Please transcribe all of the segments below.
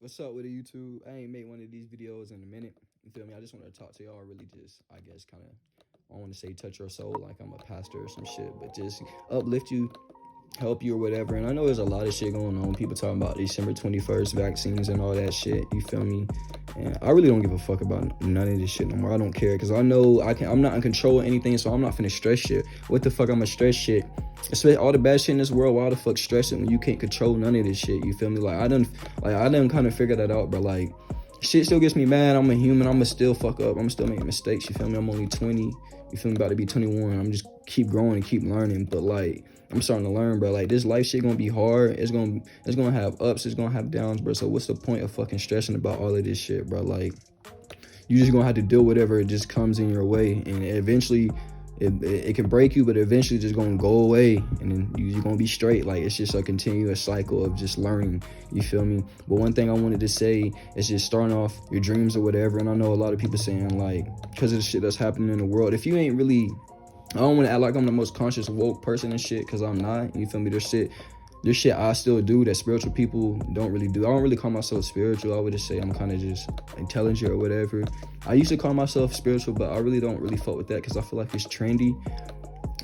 What's up with the YouTube? I ain't made one of these videos in a minute. You feel me? I just want to talk to y'all. Really, just I guess kind of. I want to say touch your soul like I'm a pastor or some shit, but just uplift you, help you or whatever. And I know there's a lot of shit going on. People talking about December 21st vaccines and all that shit. You feel me? And I really don't give a fuck about none of this shit no more. I don't care because I know I'm not in control of anything, so I'm not finna stress shit. What the fuck? I'ma stress shit. Especially all the bad shit in this world. Why the fuck stress it when you can't control none of this shit? You feel me? I done kind of figured that out, but like. Shit still gets me mad. I'm a human. I'ma still fuck up. I'm still making mistakes. You feel me? I'm only 20. You feel me? About to be 21. I'm just keep growing and keep learning. But like, I'm starting to learn, bro. Like, this life shit gonna be hard. It's gonna have ups. It's gonna have downs, bro. So what's the point of fucking stressing about all of this shit, bro? Like, you just gonna have to deal with whatever it just comes in your way, and eventually it can break you, but eventually just gonna go away, and then you're gonna be straight. Like, it's just a continuous cycle of just learning. You feel me? But one thing I wanted to say is just starting off your dreams or whatever. And I know a lot of people saying, like, because of the shit that's happening in the world, if you ain't really, I don't want to act like I'm the most conscious woke person and shit, because I'm not. You feel me? There's shit I still do that spiritual people don't really do. I don't really call myself spiritual. I would just say I'm kind of just intelligent or whatever. I used to call myself spiritual, but I really don't really fuck with that because I feel like it's trendy.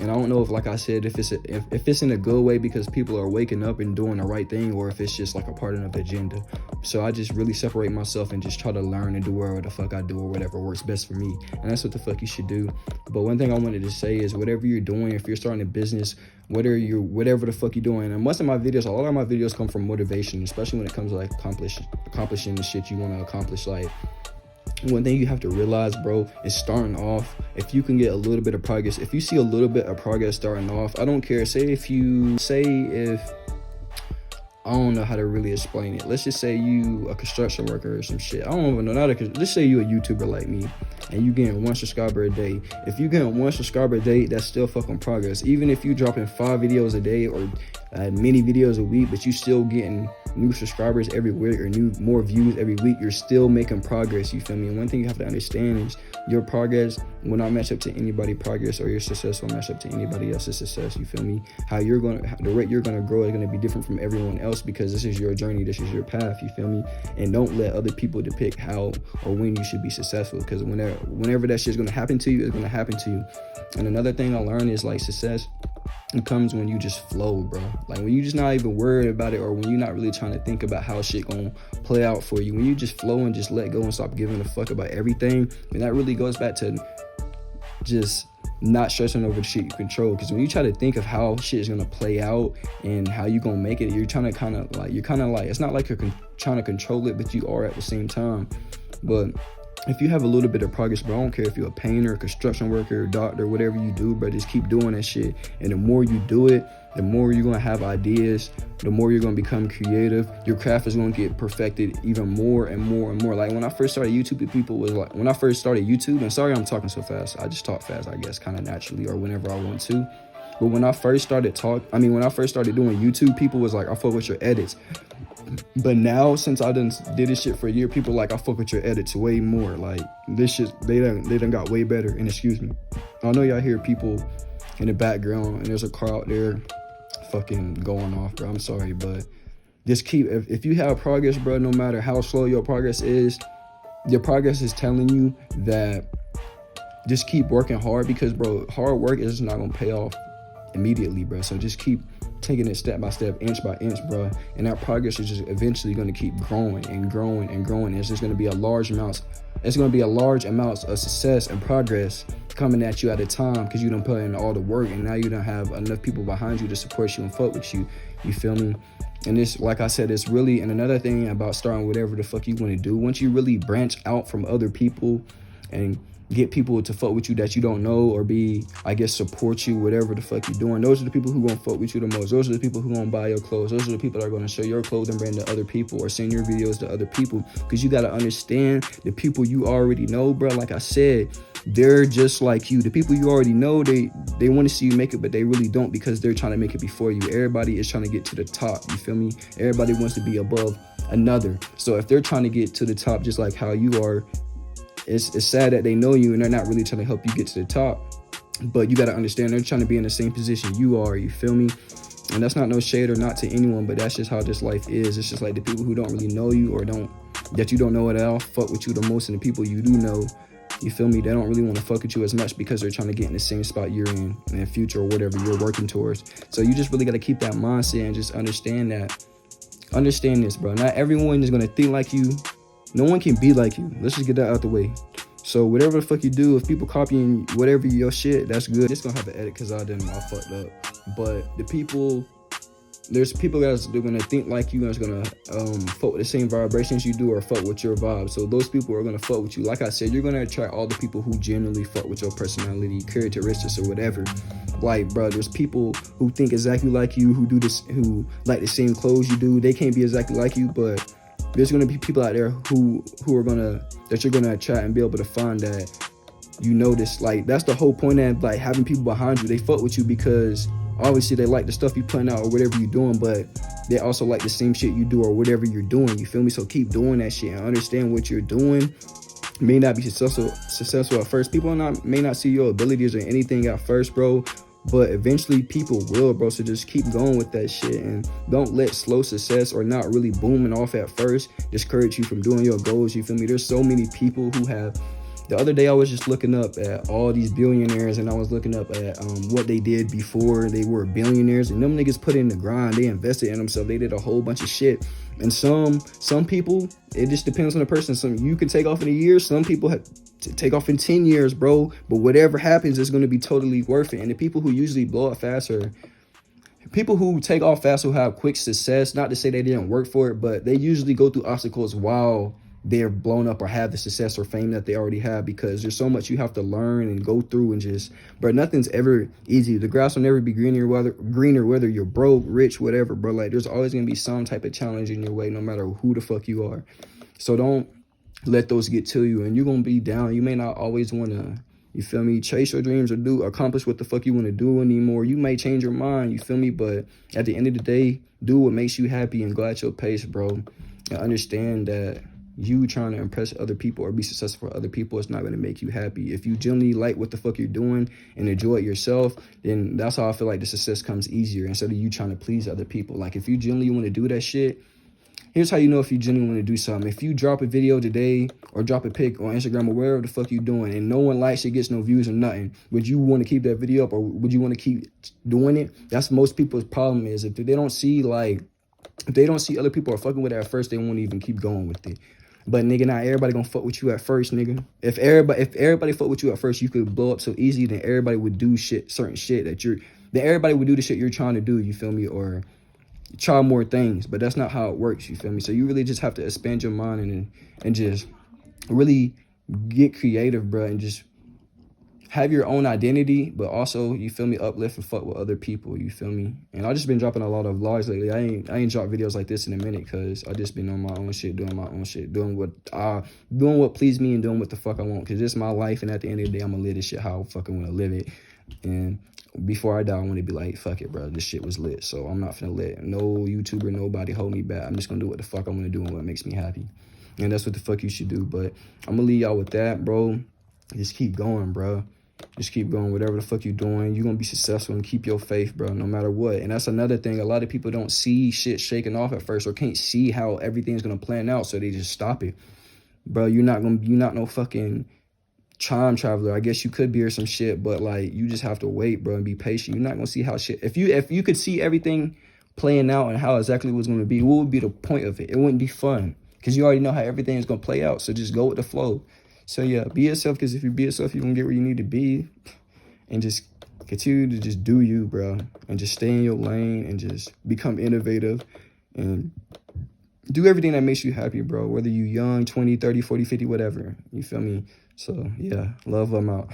And I don't know if, like I said, if it's in a good way because people are waking up and doing the right thing, or if it's just like a part of the agenda. So I just really separate myself and just try to learn and do whatever the fuck I do or whatever works best for me. And that's what the fuck you should do. But one thing I wanted to say is whatever you're doing, if you're starting a business, whatever the fuck you're doing, and most of my videos, a lot of my videos come from motivation, especially when it comes to like accomplishing the shit you want to accomplish. Like, one thing you have to realize, bro, is starting off, if you can get a little bit of progress, if you see a little bit of progress starting off, I don't care. If I don't know how to really explain it. Let's just say you a construction worker or some shit. I don't even know. Let's say you a YouTuber like me and you getting 1 subscriber a day. If you getting 1 subscriber a day, that's still fucking progress. Even if you dropping 5 videos a day or many videos a week, but you still getting new subscribers every week or more views every week, you're still making progress. You feel me? And one thing you have to understand is your progress will not match up to anybody's progress, or your success will match up to anybody else's success. You feel me? The rate you're gonna grow is gonna be different from everyone else because this is your journey, this is your path. You feel me? And don't let other people depict how or when you should be successful, because whenever that shit's gonna happen to you, it's gonna happen to you. And another thing I learned is like success, it comes when you just flow, bro. Like when you just not even worried about it, or when you're not really trying to think about how shit gonna play out for you. When you just flow and just let go and stop giving a fuck about everything, and that really goes back to just not stressing over the shit you control. Because when you try to think of how shit is gonna play out and how you gonna make it, you're trying to it's not like you're trying to control it, but you are at the same time. But if you have a little bit of progress, bro, I don't care if you're a painter, construction worker, doctor, whatever you do, bro, just keep doing that shit. And the more you do it, the more you're gonna have ideas, the more you're gonna become creative. Your craft is gonna get perfected even more and more and more. Like when I first started YouTube, and sorry I'm talking so fast, I just talk fast, I guess, kind of naturally or whenever I want to. But when I first started doing YouTube, people was like, I fuck with your edits. But now, since I did this shit for a year, people like, I fuck with your edits way more. Like, this shit, they done got way better. And excuse me, I know y'all hear people in the background and there's a car out there fucking going off, bro. I'm sorry, but just if you have progress, bro, no matter how slow your progress is telling you that just keep working hard, because, bro, hard work is not gonna pay off immediately, bro. So just keep taking it step by step, inch by inch, bro, and that progress is just eventually going to keep growing and growing and growing. It's just going to be a large amount of success and progress coming at you at a time, because you done put in all the work, and now you don't have enough people behind you to support you and fuck with you. You feel me? And this, like I said, it's really, and another thing about starting whatever the fuck you want to do, once you really branch out from other people and get people to fuck with you that you don't know, or support you, whatever the fuck you're doing, those are the people who gonna fuck with you the most. Those are the people who gonna buy your clothes. Those are the people that are gonna show your clothing brand to other people or send your videos to other people. Because you gotta understand, the people you already know, bro, like I said, they're just like you. The people you already know, they want to see you make it, but they really don't, because they're trying to make it before you. Everybody is trying to get to the top, you feel me? Everybody wants to be above another. So if they're trying to get to the top just like how you are, it's sad that they know you and they're not really trying to help you get to the top. But you got to understand, they're trying to be in the same position you are, you feel me? And that's not no shade or not to anyone, but that's just how this life is. It's just like the people who don't really know you or that you don't know at all fuck with you the most, and the people you do know, you feel me, they don't really want to fuck with you as much because they're trying to get in the same spot you're in the future or whatever you're working towards. So you just really got to keep that mindset and just understand this, bro. Not everyone is going to think like you. No one can be like you. Let's just get that out the way. So whatever the fuck you do, if people copying whatever your shit, that's good. It's gonna have to edit because I fucked up. But there's people that's gonna think like you and is gonna fuck with the same vibrations you do or fuck with your vibe. So those people are gonna fuck with you. Like I said, you're gonna attract all the people who genuinely fuck with your personality, characteristics, or whatever. Like, bro, there's people who think exactly like you, who do this, who like the same clothes you do. They can't be exactly like you, but there's gonna be people out there that you're gonna attract and be able to find that you notice. Like, that's the whole point of like having people behind you. They fuck with you because obviously they like the stuff you putting out or whatever you're doing, but they also like the same shit you do or whatever you're doing. You feel me? So keep doing that shit and understand what you're doing. May not be successful at first. People may not see your abilities or anything at first, bro, but eventually people will, bro. So just keep going with that shit and don't let slow success or not really booming off at first discourage you from doing your goals. You feel me? There's so many people who have. The other day I was just looking up at all these billionaires, and I was looking up at what they did before they were billionaires, and them niggas put in the grind. They invested in themselves. They did a whole bunch of shit. And some people, it just depends on the person. Some you can take off in a year. Some people have to take off in 10 years, bro. But whatever happens is going to be totally worth it. And the people who usually blow up faster, people who take off fast, who have quick success, not to say they didn't work for it, but they usually go through obstacles while they're blown up or have the success or fame that they already have, because there's so much you have to learn and go through and just, bro, nothing's ever easy. The grass will never be greener whether you're broke, rich, whatever, bro. Like, there's always gonna be some type of challenge in your way, no matter who the fuck you are. So don't let those get to you, and you're gonna be down. You may not always want to, you feel me, chase your dreams or accomplish what the fuck you want to do anymore. You may change your mind, you feel me, but at the end of the day, do what makes you happy and go at your pace, bro. And understand that you trying to impress other people or be successful for other people, it's not going to make you happy. If you genuinely like what the fuck you're doing and enjoy it yourself, then that's how I feel like the success comes easier, instead of you trying to please other people. Like, if you genuinely want to do that shit, here's how you know if you genuinely want to do something. If you drop a video today or drop a pic on Instagram or wherever the fuck you doing, and no one likes it, gets no views or nothing, would you want to keep that video up, or would you want to keep doing it? That's most people's problem, is if they don't see other people are fucking with it at first, they won't even keep going with it. But nigga, not everybody gonna fuck with you at first, nigga. If everybody fuck with you at first, you could blow up so easy. Then everybody would do certain shit then everybody would do the shit you're trying to do. You feel me? Or try more things. But that's not how it works. You feel me? So you really just have to expand your mind and just really get creative, bro, and just have your own identity, but also, you feel me, uplift and fuck with other people, you feel me? And I just been dropping a lot of vlogs lately. I ain't dropped videos like this in a minute, because I just been on my own shit, doing my own shit, doing what pleased me and doing what the fuck I want, because this is my life, and at the end of the day, I'm gonna live this shit how I fucking want to live it. And before I die, I want to be like, fuck it, bro, this shit was lit, so I'm not finna let no YouTuber, nobody hold me back. I'm just gonna do what the fuck I want to do and what makes me happy. And that's what the fuck you should do. But I'm gonna leave y'all with that, bro. Just keep going, bro. Just keep going. Whatever the fuck you're doing, you're going to be successful, and keep your faith, bro, no matter what. And that's another thing. A lot of people don't see shit shaking off at first, or can't see how everything's going to plan out, so they just stop it. Bro, you're not no fucking time traveler. I guess you could be or some shit, but like, you just have to wait, bro, and be patient. You're not going to see how shit, if you could see everything playing out and how exactly it was going to be, what would be the point of it? It wouldn't be fun, because you already know how everything is going to play out. So just go with the flow. So yeah, be yourself, because if you be yourself, you're going to get where you need to be. And just continue to just do you, bro. And just stay in your lane and just become innovative. And do everything that makes you happy, bro. Whether you young, 20, 30, 40, 50, whatever. You feel me? So yeah, love, I'm out.